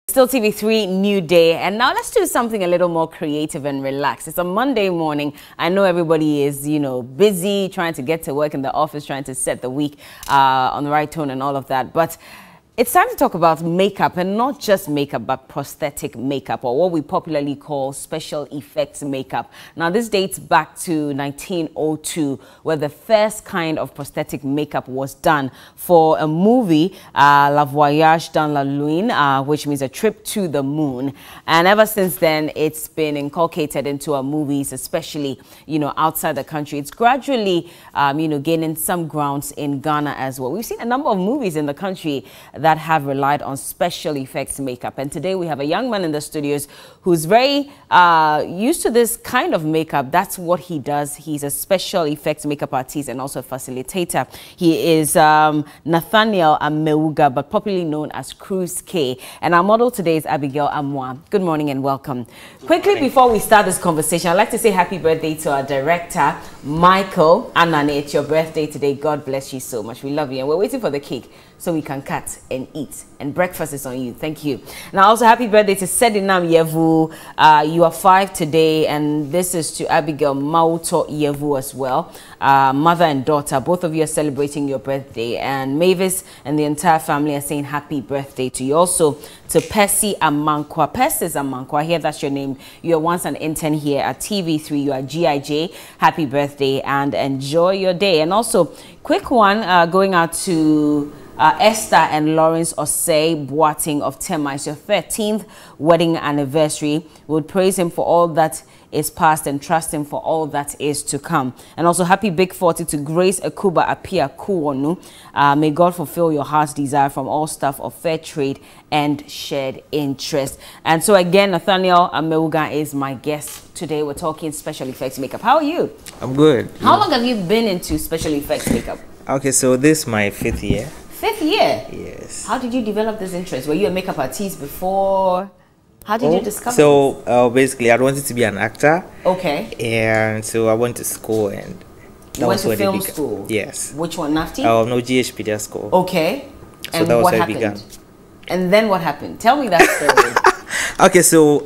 Still TV3 New Day, and now let's do something a little more creative and relaxed. It's a Monday morning. I know everybody is, busy trying to get to work in the office, trying to set the week on the right tone and all of that. But it's time to talk about makeup, and not just makeup, but prosthetic makeup, or what we popularly call special effects makeup. Now, this dates back to 1902, where the first kind of prosthetic makeup was done for a movie, La Voyage dans la Lune, which means a trip to the moon. And ever since then, it's been inculcated into our movies, especially, outside the country. It's gradually, gaining some grounds in Ghana as well. We've seen a number of movies in the country that have relied on special effects makeup. And today we have a young man in the studios who's very used to this kind of makeup. That's what he does. He's a special effects makeup artist and also a facilitator. He is Nathaniel Amewuga, but popularly known as Cruz K. And our model today is Abigail Amwa. Good morning and welcome. Quickly, before we start this conversation, I'd like to say happy birthday to our director, Michael Anane. It's your birthday today. God bless you so much. We love you. And we're waiting for the cake so we can cut and eat. And breakfast is on you. Thank you. Now, also happy birthday to Sedinam Yevu. You are 5 today, and this is to Abigail Mauto Yevu as well. Mother and daughter, both of you are celebrating your birthday. And Mavis and the entire family are saying happy birthday to you. Also to Percy Amankwa. Percy Amankwa, here that's your name. You are once an intern here at TV3. You are GIJ. Happy birthday and enjoy your day. And also, quick one going out to Esther and Lawrence Osei Boating of Tema. It's your 13th wedding anniversary. We would praise him for all that is past and trust him for all that is to come. And also happy big 40 to Grace Akuba Apia Kuwonu. May God fulfill your heart's desire from all stuff of fair trade and shared interest. And so again, Nathaniel Amewuga is my guest today. We're talking special effects makeup. How are you? I'm good. How long have you been into special effects makeup? Okay, so this is my 5th year. 5th year? Yes. How did you develop this interest? Were you a makeup artist before? How did you discover So basically, I wanted to be an actor. Okay. And so I went to school and you went to film school? Yes. Which one, NAFTI? No, GHPD school. Okay. So and that was what where happened? it began. And then what happened? Tell me that story. Okay, so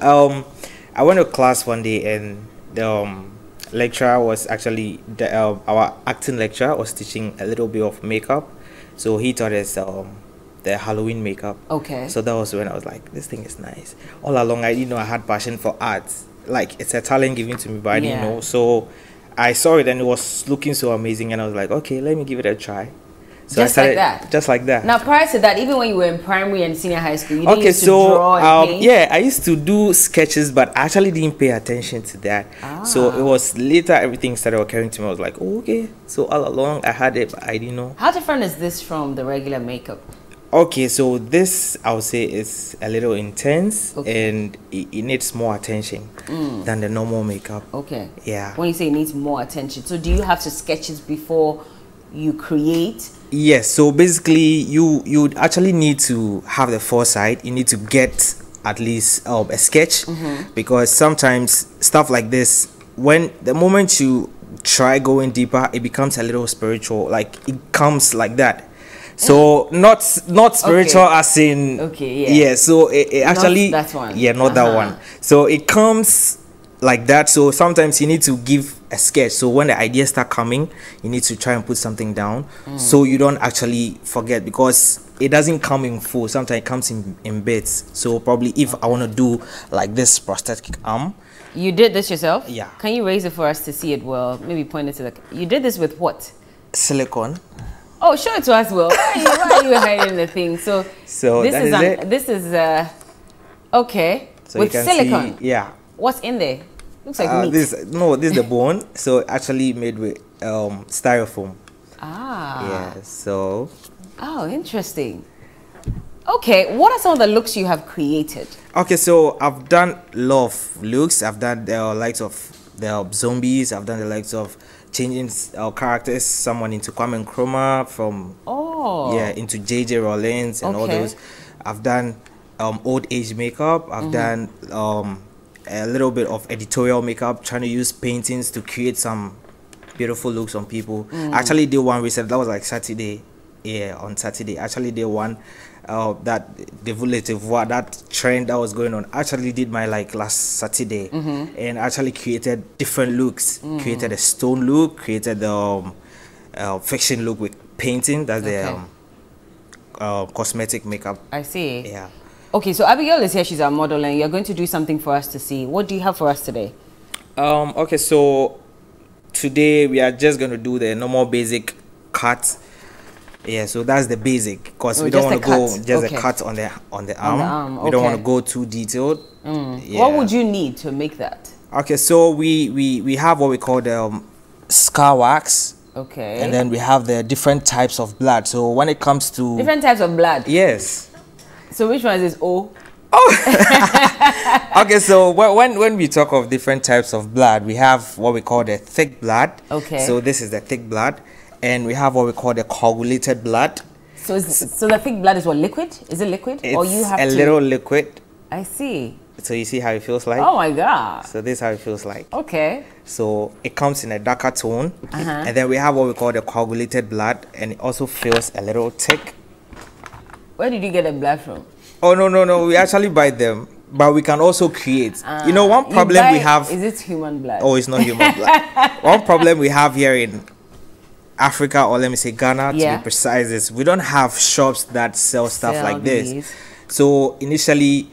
I went to class one day and the lecturer was actually, our acting lecturer was teaching a little bit of makeup. So he taught us the Halloween makeup. Okay. So that was when I was like, this thing is nice. All along, I had passion for art. Like, it's a talent given to me, but I didn't know. So I saw it and it was looking so amazing. And I was like, okay, let me give it a try. So just like that? Just like that. Now, prior to that, even when you were in primary and senior high school, you didn't used to draw and paint? Yeah, I used to do sketches, but I actually didn't pay attention to that. So it was later everything started occurring to me. I was like, oh, okay. So all along I had it, but I didn't know. How different is this from the regular makeup? Okay, so this, I would say, is a little intense, and it needs more attention than the normal makeup. Okay. Yeah. When you say it needs more attention, so do you have to sketch it before you create? Yes, so basically you actually need to have the foresight. You need to get at least a sketch, because sometimes stuff like this, when the moment you try going deeper, it becomes a little spiritual, like it comes like that. So not spiritual as in so it actually not that one. Not that one. So it comes like that. So sometimes you need to give a sketch, so when the ideas start coming, you need to try and put something down so you don't actually forget, because it doesn't come in full. Sometimes it comes in bits. So probably if I want to do like this prosthetic arm. You did this yourself? Yeah. Can you raise it for us to see it well? Maybe point it to the... You did this with what? Silicone. Oh, show it to us, Will. Why are you hiding the thing? So this is okay, so with silicone. See, yeah. What's in there? Looks like meat. This is the bone. So actually made with styrofoam. Ah. Yeah. So. Oh, interesting. Okay, what are some of the looks you have created? Okay, so I've done a lot of looks. I've done the likes of the zombies. I've done the likes of changing characters, someone into Kwame Nkrumah, from into JJ Rollins and all those. I've done old age makeup. I've done a little bit of editorial makeup, trying to use paintings to create some beautiful looks on people. I actually did one recently. That was like Saturday. Yeah, on Saturday. Actually did one that that trend that was going on. I actually did my like last Saturday, and actually created different looks. Created a stone look, created the fiction look with painting. That's the cosmetic makeup. I see. Yeah. Okay, so Abigail is here. She's our model, and you're going to do something for us to see. What do you have for us today? Okay, so today we are just going to do the normal basic cut. Yeah, so that's the basic, because we don't want to go just a cut on the arm. We don't want to go too detailed. Yeah. What would you need to make that? Okay, so we have what we call the scar wax. Okay. And then we have the different types of blood. So when it comes to different types of blood. Yes. So which one is O? Oh. Okay, so when we talk of different types of blood, we have what we call the thick blood. Okay. So this is the thick blood, and we have what we call the coagulated blood. So so the thick blood is what, liquid? Is it liquid? It's or you have a little liquid. I see. So you see how it feels like? Oh my God. So this is how it feels like. Okay. So it comes in a darker tone, and then we have what we call the coagulated blood, and it also feels a little thick. Where did you get the blood from? Oh no, we actually buy them, but we can also create. You know, one problem we have. Is it human blood? Oh, it's not human blood. One problem we have here in Africa, or let me say Ghana, to be precise, is we don't have shops that sell stuff like this. So initially,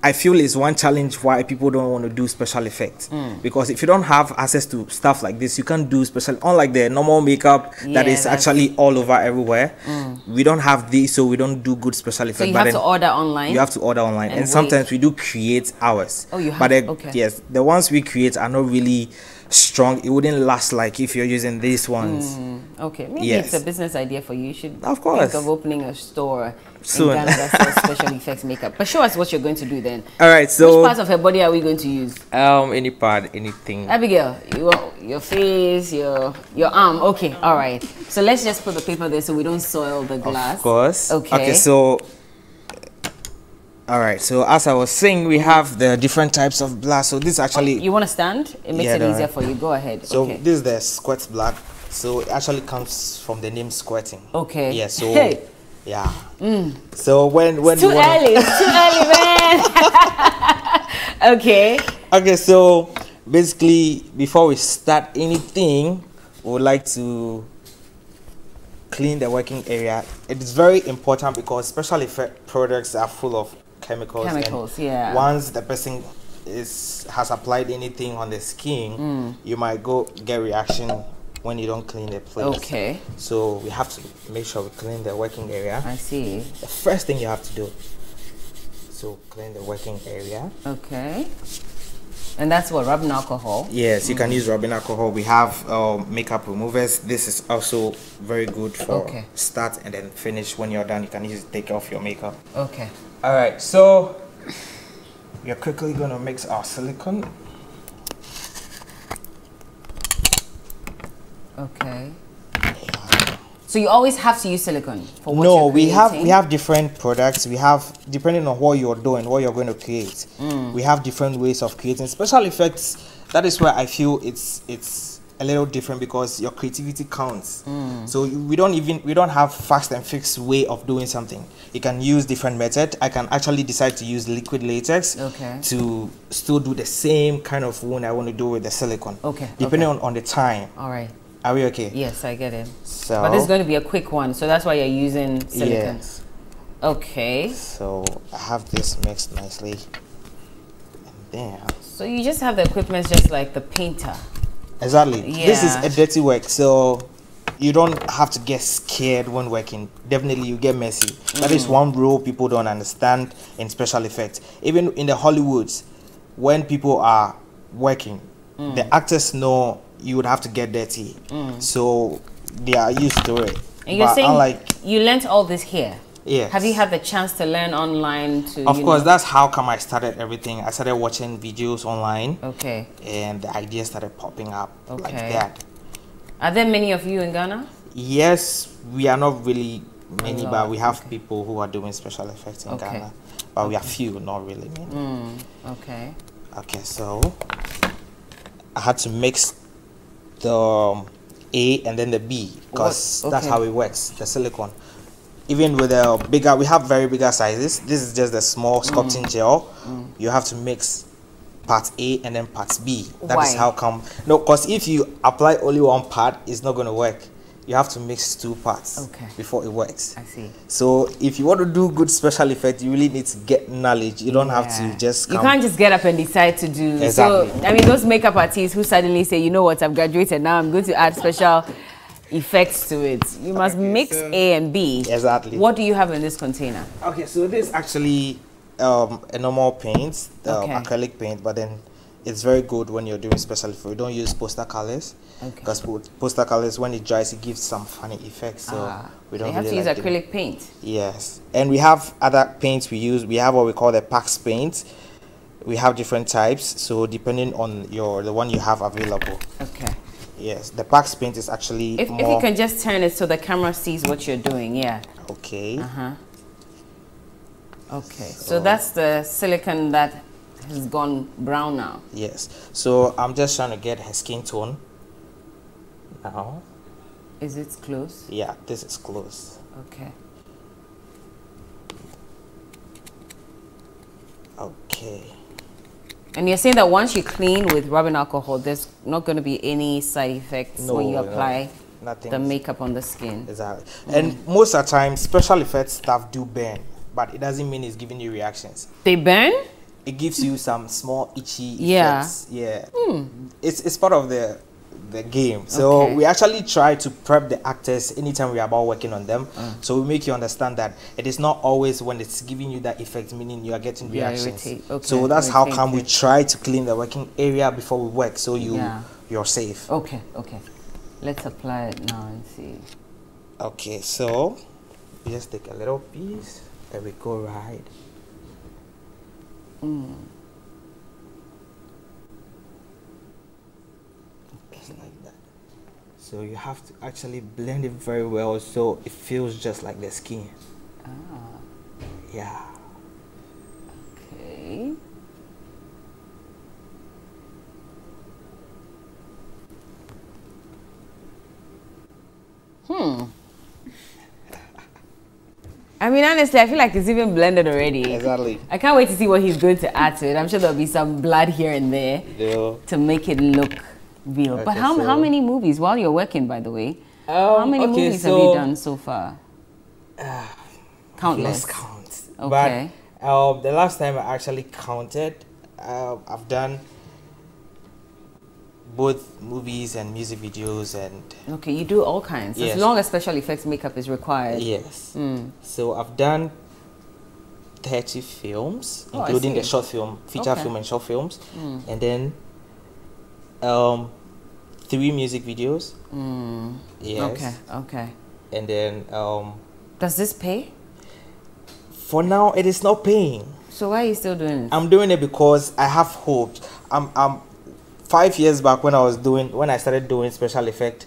I feel it's one challenge why people don't want to do special effects, because if you don't have access to stuff like this, you can't do special. Unlike the normal makeup that is actually all over everywhere, we don't have these, so we don't do good special effects. So you have to order online. You have to order online, and sometimes we do create ours. Oh, you have. But yes, the ones we create are not really strong. It wouldn't last like if you're using these ones. Okay, maybe it's a business idea for you. You should of course think of opening a store soon in Ghana that sells special effects makeup. But show us what you're going to do then. All right, so which parts of her body are we going to use? Any part, anything. Abigail, your face, your arm. Okay, all right. So let's just put the paper there so we don't soil the glass. Of course. Okay. Okay, so all right, so as I was saying, we have the different types of blood. So this actually... you want to stand? It makes it easier for you. Go ahead. So this is the squirt blood. So it actually comes from the name squirting. Okay. Yeah, so... Yeah. So when it's too early. It's too early, man. Okay. Okay, so basically, before we start anything, we would like to clean the working area. It is very important because special effect products are full of chemicals. And once the person has applied anything on the skin, you might get reaction when you don't clean the place. Okay. So we have to make sure we clean the working area. I see. The first thing you have to do, so clean the working area. Okay. And that's what, rubbing alcohol? Yes, you can use rubbing alcohol. We have makeup removers. This is also very good for start and then finish. When you're done, you can easily take off your makeup. Okay. All right, so we're quickly going to mix our silicone. Okay. So you always have to use silicone for what No, you're creating? we have different products. We have, depending on what you're doing, what you're going to create. We have different ways of creating special effects. That is where I feel it's a little different, because your creativity counts. So we don't have fast and fixed way of doing something. You can use different methods. I can actually decide to use liquid latex to still do the same kind of wound I want to do with the silicone. Okay. Depending on the time. All right. Are we okay? Yes, I get it. So, but this is going to be a quick one, so that's why you're using silicone. Yes. Okay. So I have this mixed nicely. And then. So you just have the equipment just like the painter. Exactly. Yeah. This is a dirty work, so you don't have to get scared when working. Definitely you get messy. That is one rule people don't understand in special effects. Even in the Hollywoods, when people are working, the actors know you would have to get dirty, so they are used to it. And you're saying you learned all this here? Yeah. Have you had the chance to learn online? Of course, that's how come I started everything. I started watching videos online. Okay. And the ideas started popping up like that. Are there many of you in Ghana? Yes, we are not really many, but we have people who are doing special effects in Ghana. But we are few, not really many. Okay. Okay, so I had to mix the A and then the B, because that's how it works, the silicone. even with a bigger, we have very bigger sizes. This is just a small sculpting gel. You have to mix part A and then part B. That is how come. No, because if you apply only one part, it's not going to work. You have to mix two parts before it works. I see. So if you want to do good special effect, you really need to get knowledge. You don't have to just come. You can't just get up and decide to do. Exactly. So, I mean, those makeup artists who suddenly say, you know what, I've graduated, now I'm going to add special effects to it. You must mix A and B. Exactly. What do you have in this container? Okay, so this is actually a normal paint, acrylic paint, but then it's very good when you're doing special effects. We don't use poster colors because poster colors, when it dries, it gives some funny effects. So we don't. You have to use acrylic paint. Yes, and we have other paints we use. We have what we call the Pax paint. We have different types, so depending on the one you have available. Okay. Yes, the Pax paint is actually if you can just turn it so the camera sees what you're doing. Yeah. Okay. Okay, so that's the silicone that has gone brown now. Yes, so I'm just trying to get her skin tone now. Is it close? Yeah, this is close. Okay. Okay. And you're saying that once you clean with rubbing alcohol, there's not going to be any side effects when you apply the makeup on the skin? Exactly. And most of the time, special effects stuff do burn, but it doesn't mean it's giving you reactions. They burn? It gives you some small itchy effects. Yeah. It's part of the game. So we actually try to prep the actors anytime we are about working on them. So we make you understand that it is not always when it's giving you that effect, meaning you are getting reactions. So that's how come we try to clean the working area before we work, so you're safe. Okay. Let's apply it now and see. Okay, so we just take a little piece and we go right. Just like that. So you have to actually blend it very well so it feels just like the skin. Yeah. Okay. I mean, honestly, I feel like it's even blended already. Exactly. I can't wait to see what he's going to add to it. I'm sure there'll be some blood here and there to make it look real. But how many movies, while you're working, by the way, how many movies have you done so far? Countless. Lost count. Okay. But the last time I actually counted, I've done both movies and music videos and okay, you do all kinds as long as special effects makeup is required. Yes. So I've done 30 films, including the short film, feature film and short films, and then 3 music videos. Yes. Okay. And then does this pay? For now it is not paying. So why are you still doing it? I'm doing it because I have hope. I'm 5 years back when I started doing special effect,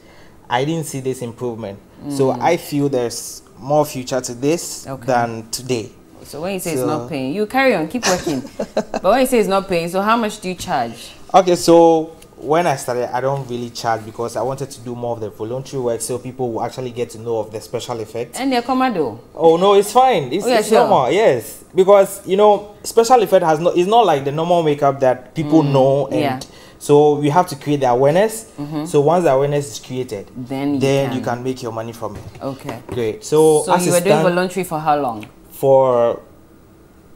I didn't see this improvement. So I feel there's more future to this than today. So when you say it's not paying, you carry on, keep working. But when you say it's not paying, so how much do you charge? Okay, so when I started, I don't really charge because I wanted to do more of the voluntary work so people will actually get to know of the special effects. And they're commando. Oh no, it's fine. It's normal, yes. Because you know, special effect it's not like the normal makeup that people know, and so we have to create the awareness. So once the awareness is created, then you can make your money from it. Okay. Great. So you were doing voluntary for how long? For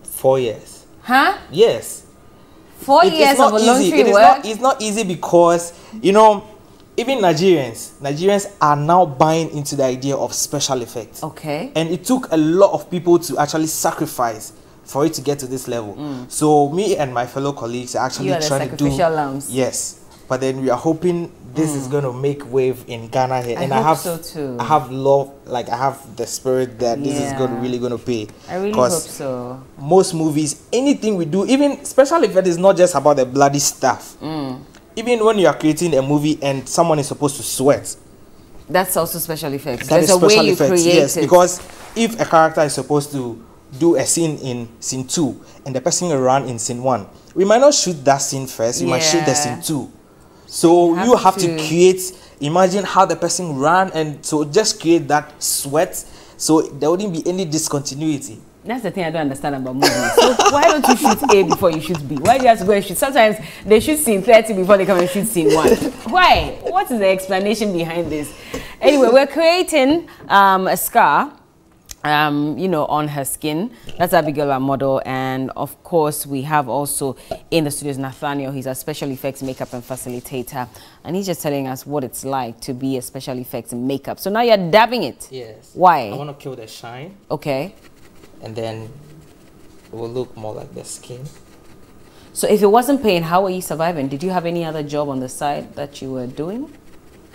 4 years. Huh? Yes. 4 years of voluntary work? It's not easy because, you know, even Nigerians are now buying into the idea of special effects. Okay. And it took a lot of people to actually sacrifice for it to get to this level. So me and my fellow colleagues are actually trying to do lambs. Yes. But then we are hoping this is going to make wave in Ghana here. And I hope so too. I have love, like I have the spirit that this is really going to pay. I really hope so. Most movies, anything we do, even special effect is not just about the bloody stuff. Even when you are creating a movie and someone is supposed to sweat, that's also special effects. There's a way you create it. Because if a character is supposed to do a scene in scene 2 and the person will run in scene 1, we might not shoot that scene first, we might shoot the scene 2. So you have to create, imagine how the person ran, and so just create that sweat, so there wouldn't be any discontinuity. That's the thing I don't understand about movies. So why don't you shoot A before you shoot B? Why do you have to go and shoot? Sometimes they shoot scene 30 before they come and shoot scene 1. Why? What is the explanation behind this? Anyway, we're creating a scar, you know, on her skin. That's Abigail, our model. And of course, we have also in the studios Nathaniel. He's a special effects makeup and facilitator. And he's just telling us what it's like to be a special effects and makeup. So now you're dabbing it. Yes. Why? I want to kill the shine. Okay. And then it will look more like the skin. So if it wasn't paying, how were you surviving? Did you have any other job on the side that you were doing?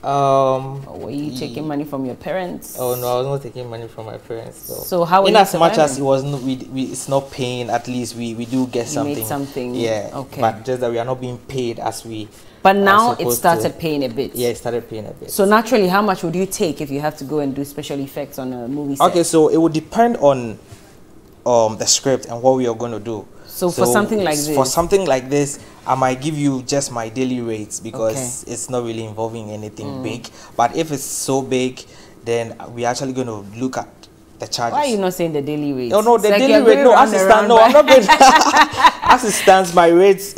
Or were you taking money from your parents? Oh no, I was not taking money from my parents. So how were in you as surviving? much as it was it's not paying, at least we do get something. Made something. Yeah. Okay. But just that we are not being paid as we. But now it started paying a bit. Yeah, it started paying a bit. So naturally, how much would you take if you have to go and do special effects on a movie set? Okay, so it would depend on the script and what we are going to do. So for something like this? For something like this, I might give you just my daily rates because it's not really involving anything big. But if it's so big, then we're actually going to look at the charges. Why are you not saying the daily rates? No, the daily rate. No, as it stands, no, I'm not going. As it stands, my rates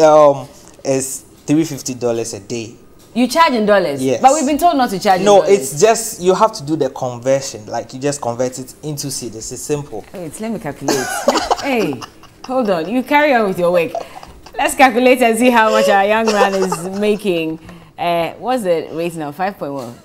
is $350 a day. You charge in dollars? Yes. But we've been told not to charge in dollars. No, it's just you have to do the conversion. Like you just convert it into cedis. It's simple. Wait, let me calculate. Hey, hold on. You carry on with your work. Let's calculate and see how much our young man is making. What's the rate now? 5.1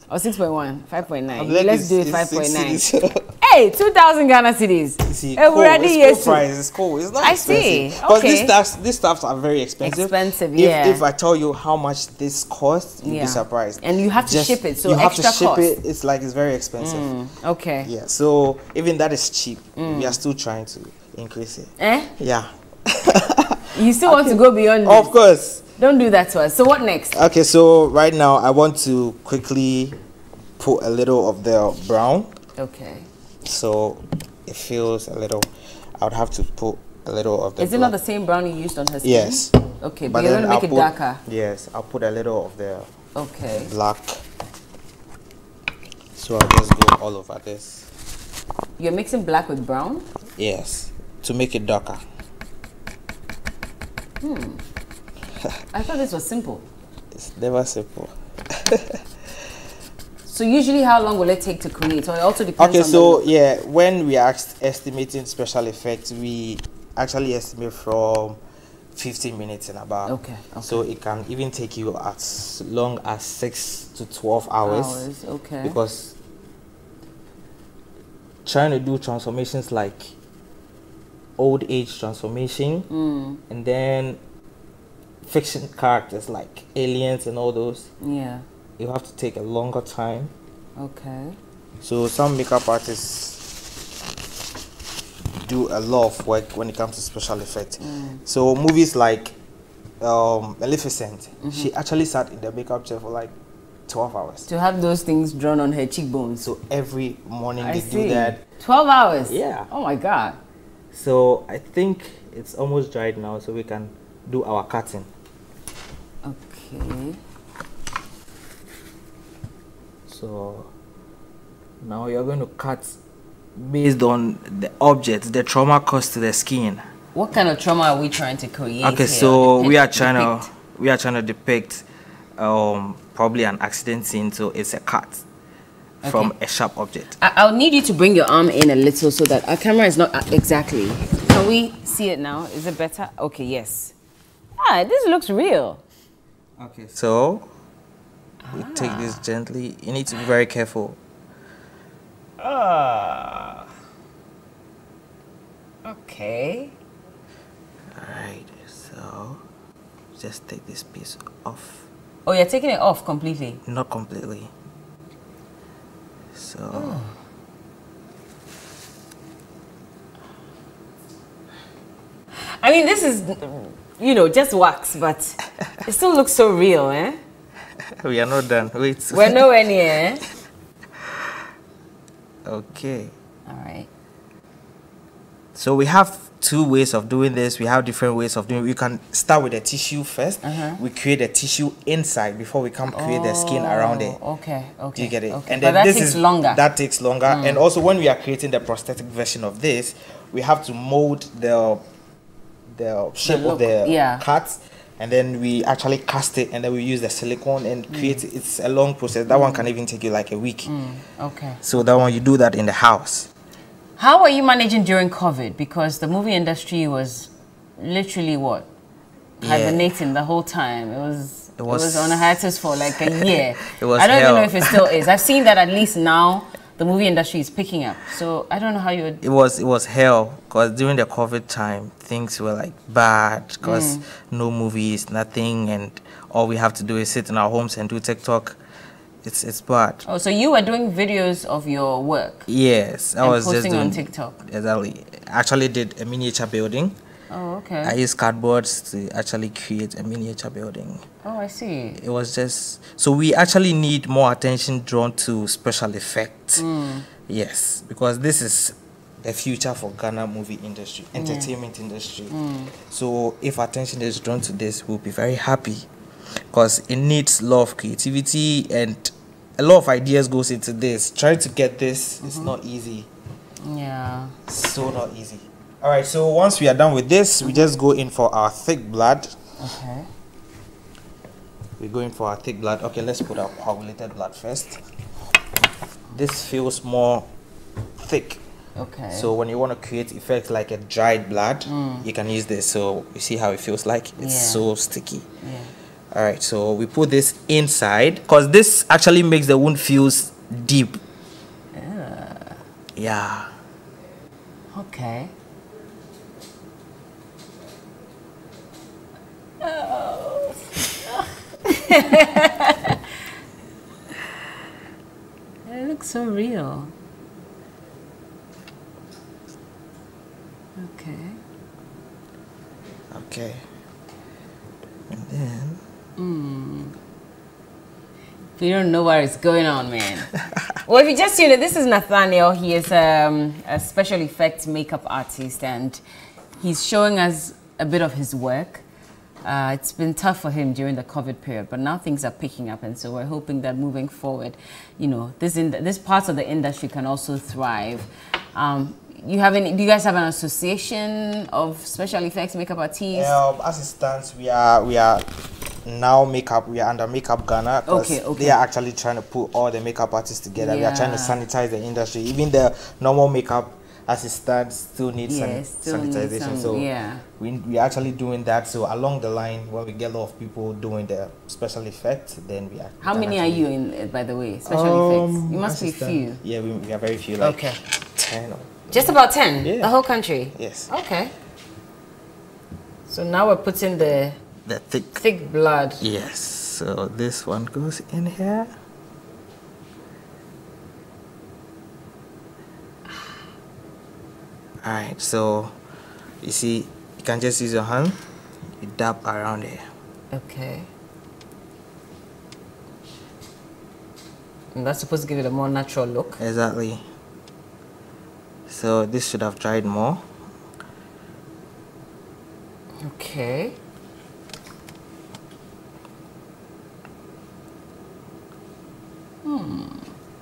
or 6.1? 5.9. Let's do it 5.9. Hey, 2,000 Ghana cedis. See, it's cool price. It's cool. It's not expensive. I see. Because these stuffs are very expensive. Expensive, yeah. If I tell you how much this costs, you'll be surprised. And you have to ship it, so you extra have to ship cost. it. It's like it's very expensive. Okay. Yeah. So even that is cheap. We are still trying to increase it. Yeah. You still want to go beyond this? Of course. Don't do that to us. So what next? Okay, so right now I want to quickly put a little of the brown. Okay. So it feels a little. I would have to put a little of the. Is it not the same brown you used on her skin? Yes. Okay, but you're going to make it darker. Yes, I'll put a little of the black. So I'll just go all over this. You're mixing black with brown? Yes, to make it darker. I thought this was simple. It's never simple. So usually how long will it take to create? Or it also depends on when we are estimating special effects, we actually estimate from 15 minutes and above. Okay. So it can even take you as long as 6 to 12 hours. Okay. Because trying to do transformations like old age transformation and then fiction characters like aliens and all those. Yeah. You have to take a longer time. Okay. So some makeup artists do a lot of work when it comes to special effects. So movies like Maleficent, she actually sat in the makeup chair for like 12 hours. To have those things drawn on her cheekbones. So every morning they do that. 12 hours? Yeah. Oh my God. So I think it's almost dried now, so we can do our cutting. Okay. So now you're going to cut based on the object, the trauma caused to the skin. What kind of trauma are we trying to create? Okay, so we are trying to depict probably an accident scene. So it's a cut from a sharp object. I'll need you to bring your arm in a little so that our camera is not exactly. Can we see it now? Is it better? Okay, yes. This looks real. Okay, so we take this gently. You need to be very careful. Okay. Alright, so just take this piece off. Oh, you're taking it off completely? Not completely. So I mean, this is, you know, just wax, but it still looks so real, eh? We are not done. Wait. We're nowhere near. Okay. All right. So we have two ways of doing this. We have different ways of doing it. We can start with the tissue first. We create the tissue inside before we can create the skin around it. Okay. Do you get it? Okay. And then then that takes longer. That takes longer. And also when we are creating the prosthetic version of this, we have to mold the shape of the cuts, and then we actually cast it, and then we use the silicone and create it. It's a long process. That one can even take you like a week. Okay. So that one you do that in the house. How are you managing during COVID? Because the movie industry was literally hibernating the whole time. It was on a hiatus for like a year. It was I don't hell. even know if it still is. I've seen that at least now the movie industry is picking up. So I don't know how you would... It was hell, because during the COVID time, things were like bad, because no movies, nothing, and all we have to do is sit in our homes and do TikTok. It's bad. Oh, so you were doing videos of your work? Yes, I was posting just doing, on TikTok. Exactly. I actually did a miniature building. Oh, okay. I used cardboards to actually create a miniature building. Oh, I see. It was just... So we actually need more attention drawn to special effects. Yes, because this is the future for Ghana movie industry, entertainment industry. So if attention is drawn to this, we'll be very happy, because it needs a lot of creativity and a lot of ideas goes into this. Trying to get this is not easy. Yeah. So not easy. All right, so once we are done with this, we just go in for our thick blood. Okay. We're going for our thick blood. Okay, let's put our coagulated blood first. This feels more thick. Okay. So when you want to create effects like a dried blood, you can use this. So you see how it feels like? It's so sticky. Yeah. All right, so we put this inside, because this actually makes the wound feels deep. Yeah. Okay. Oh. It looks so real. Okay. Okay. And then... You don't know what is going on, man. Well, if you just this is Nathaniel. He is a special effects makeup artist, and he's showing us a bit of his work. It's been tough for him during the COVID period, but now things are picking up, and so we're hoping that moving forward, this parts of the industry can also thrive. Do you guys have an association of special effects makeup artists? As it stands, we are now makeup. We are under Makeup Ghana. Okay. They are actually trying to put all the makeup artists together. We are trying to sanitize the industry. Even the normal makeup, as it stands, still needs sanitization. So we are actually doing that. So along the line, when we get a lot of people doing the special effects, then we are. How many are you in, by the way? Special effects. You must be few. Yeah, we are very few. Like 10. Just about 10? Yeah. The whole country? Yes. Okay. So now we're putting the thick blood. Yes. So this one goes in here. Alright, so you see, you can just use your hand, you dab around it. Okay. And that's supposed to give it a more natural look. Exactly. So this should have dried more. Okay.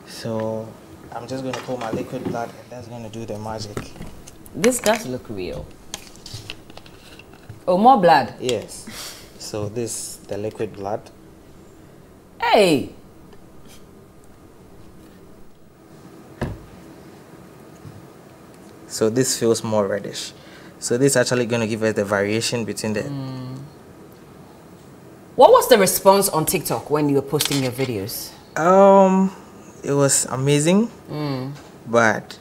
So I'm just going to pull my liquid blood, and that's going to do the magic. This does look real. Oh, more blood. Yes. So this, the liquid blood. Hey. So this feels more reddish. So this is actually going to give us the variation between the... What was the response on TikTok when you were posting your videos? It was amazing, but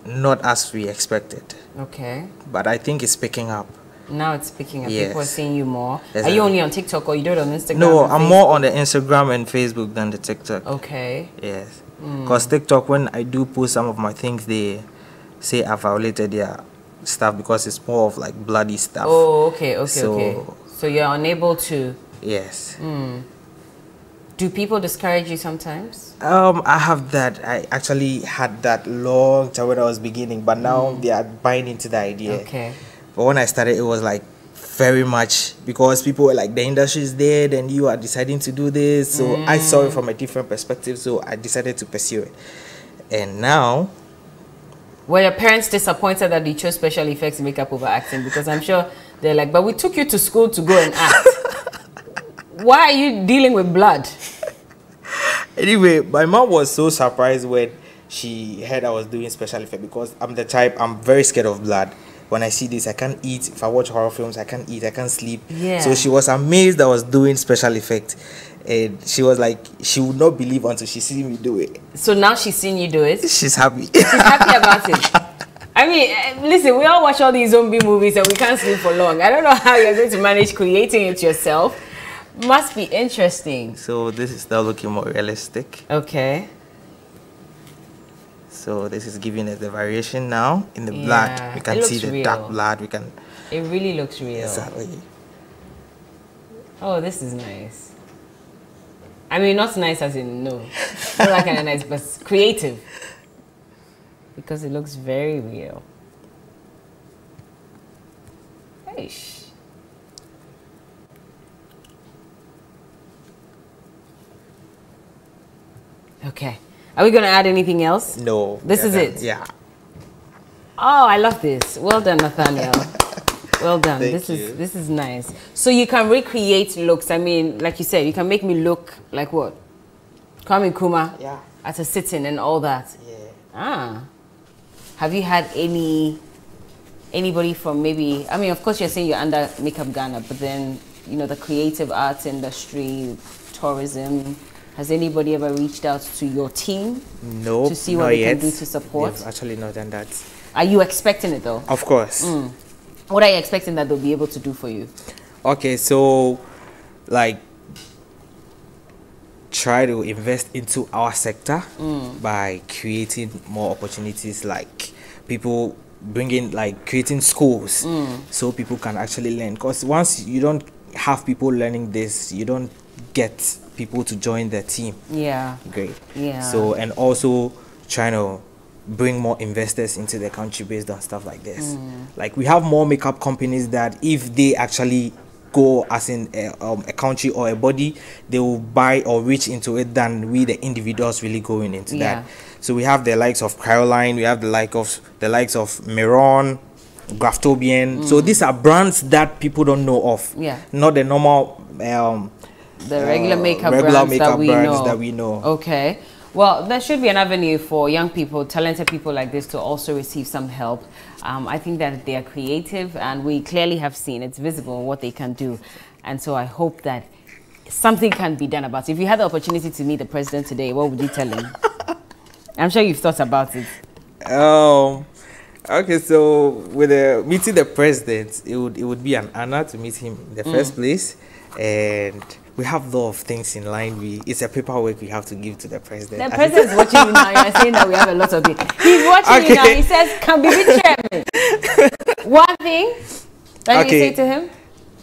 not as we expected. Okay. But I think it's picking up. Now it's picking up. Yes. People are seeing you more. Exactly. Are you only on TikTok, or you do it on Instagram? No, I'm more on the Instagram and Facebook than the TikTok. Okay. Yes. Because TikTok, when I do post some of my things, they say I violated their stuff because it's more of like bloody stuff. Oh, okay. So you're unable to... Yes. Do people discourage you sometimes? I have that. I actually had that long time when I was beginning, but now they are buying into the idea. Okay. But when I started, it was like very much because people were like, the industry is dead and you are deciding to do this. So I saw it from a different perspective. So I decided to pursue it. And now... Were your parents disappointed that you chose special effects makeup over acting? Because I'm sure they're like, but we took you to school to go and act. Why are you dealing with blood? Anyway, my mom was so surprised when she heard I was doing special effect because I'm the type, I'm very scared of blood. When I see this, I can't eat. If I watch horror films, I can't eat, I can't sleep. Yeah. So she was amazed I was doing special effect. And she was like, she would not believe until she see me do it. So now she's seen you do it? She's happy. She's happy about it. I mean, listen, we all watch all these zombie movies and we can't sleep for long. I don't know how you're going to manage creating it yourself. Must be interesting. So this is now looking more realistic. Okay. So this is giving us the variation now in the blood. We can see the real. dark blood. We can. It really looks real. Exactly. Oh, this is nice. I mean, not nice as in no, not like kind of nice, but creative. Because it looks very real. Eish. Okay. Are we going to add anything else? No. This is it? Yeah. Oh, I love this. Well done, Nathaniel. Well done. Thank This you. is nice. So you can recreate looks. I mean, like you said, you can make me look like what? Kwame Nkrumah. Yeah. At a sitting and all that. Yeah. Ah. Have you had anybody from maybe, I mean, of course you're saying you're under Makeup Ghana, but then, you know, the creative arts industry, tourism, has anybody ever reached out to your team? No, to see what they can do to support? They've actually not done that. Are you expecting it though? Of course. What are you expecting that they'll be able to do for you? Okay, so like try to invest into our sector by creating more opportunities, like people bringing, like creating schools so people can actually learn, because once you don't have people learning this, you don't get people to join the team. Yeah. Great. Yeah. So, and also trying to bring more investors into the country based on stuff like this. Like we have more makeup companies that if they actually go as in a country or a body, they will buy or reach into it than we the individuals really going into that. So we have the likes of Cryoline, we have the likes of Miron, Graftobian. So these are brands that people don't know of. Yeah. Not the normal the regular makeup brands that we know. Okay. Well, there should be an avenue for young people, talented people like this to also receive some help. I think that they are creative and we clearly have seen it's visible what they can do. And so I hope that something can be done about it. If you had the opportunity to meet the president today, what would you tell him? I'm sure you've thought about it. Okay, so with meeting the president, it would be an honor to meet him in the first place. And we have a lot of things in line. It's a paperwork we have to give to the president. The president is watching you now. You're saying that we have a lot of it. He's watching you now. He says, "Can be the chairman." One thing that you say to him,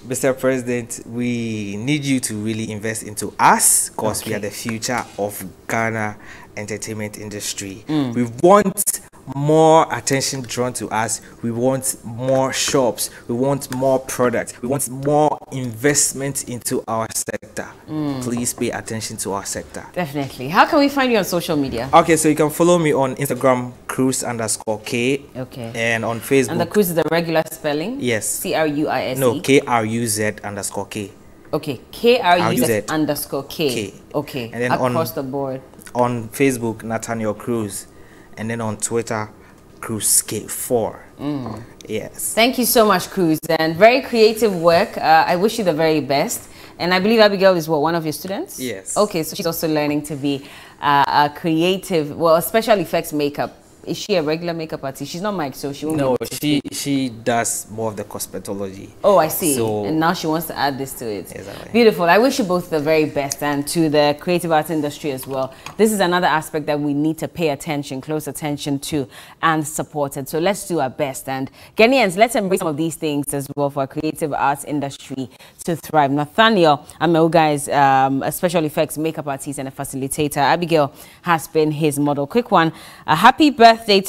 Mr. President, we need you to really invest into us because we are the future of Ghana entertainment industry. We want more attention drawn to us. We want more shops. We want more products. We want more investment into our sector. Please pay attention to our sector. Definitely. How can we find you on social media? Okay, so you can follow me on Instagram, Cruz_K. Okay. And on Facebook. And the Cruz is the regular spelling? Yes. CRUISE? No, KRUZ_K. Okay, KRUZ_K. Okay. And then across the board. On Facebook, Nathaniel Cruz. And then on Twitter, CruzK4. Yes. Thank you so much, Cruz. And very creative work. I wish you the very best. And I believe Abigail is what, one of your students? Yes. Okay, so she's also learning to be a creative, well, a special effects makeup is she a regular makeup artist? She's not Mike, so she won't. No, she does more of the cosmetology. Oh, I see. So, and now she wants to add this to it. Exactly. Beautiful. I wish you both the very best, and to the creative arts industry as well. This is another aspect that we need to pay attention, close attention to, and support it. So let's do our best. And Ghanaians, let's embrace some of these things as well for our creative arts industry to thrive. Nathaniel Ameuga is a special effects makeup artist and a facilitator. Abigail has been his model. Quick one. A happy birthday